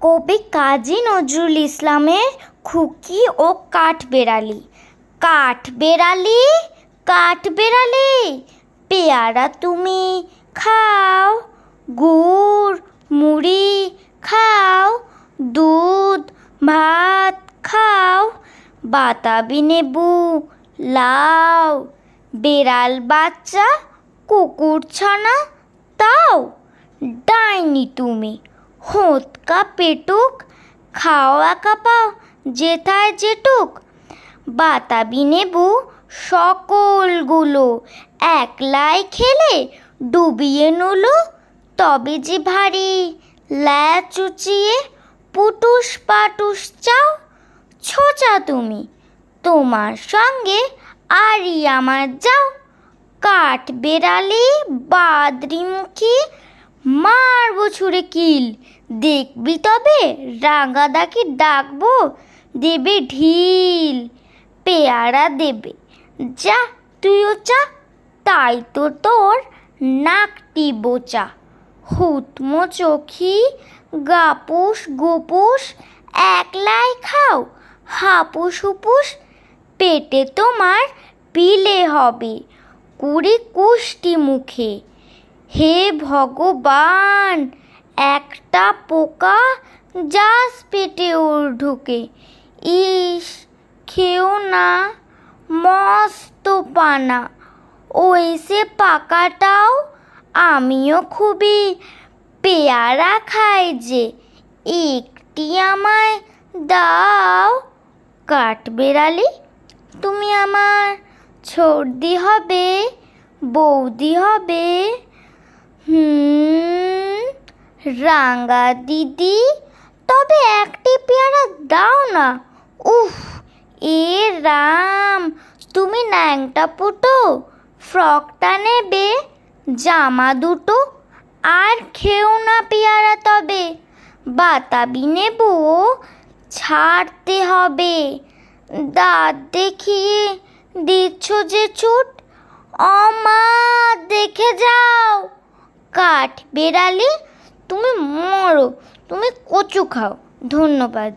কবি কাজী নজরুল ইসলামের খুকি ও কাঠবেড়ালি। কাঠবেড়ালি, কাঠবেড়ালি, পেয়ারা তুমি খাও, গুড় মুড়ি খাও, দুধ ভাত খাও, বাতাবি লেবু লাও, বেড়াল বাচ্চা কুকুর ছানা তাও। ডাইনি তুমি, হোঁতকা পেটুক, খাও একা পাও যেথায় যেটুক। বাতাবি নেবু সকলগুলো একলাই খেলে ডুবিয়ে নুলো। তবে যে ভারী ল্যাচ উঁচিয়ে পুটুস পাটুস চাও। ছোচা তুমি, তোমার সঙ্গে আরই আমার যাও। কাঠবেড়ালি বাদরিমুখী, মারবো ছুঁড়ে কিল, দেখবি তবে রাঙাদাকে ডাকবো, দেবে ঢিল। পেয়ারা দেবে যা তুইও চা, তাই তো তোর নাকটি বোচা। হুতমো চোখি গাপুস গুপুস, একলাই খাও হাপুস হুপুস। পেটে তোমার পিলে হবে 20 কুষ্টি মুখে। হে ভগবান, একটা পোকা যাস পেটে ওর ঢুকে। ইস, খেও না, মস্ত পানা। ও এসে পাকাটাও, আমিও খুবই পেয়ারা খাই যে, একটি আমায় দাও। কাঠবেড়ালি, তুমি আমার ছোড়দি হবে, বৌদি হবে। রাঙা দিদি, তবে একটি পেয়ারা দাও না। উফ, এ রাম, তুমি ন্যাংটা পুটো, ফ্রকটা নেবে, জামা দুটো, আর খেও না পেয়ারা তবে। বাতাবি নেবো ছাড়তে হবে, দাঁত দেখিয়ে দিচ্ছ যে চুট। অমা, দেখে যাও। কাঠবেড়ালি, তুমি মরো, তুমি কচু খাও। ধন্যবাদ।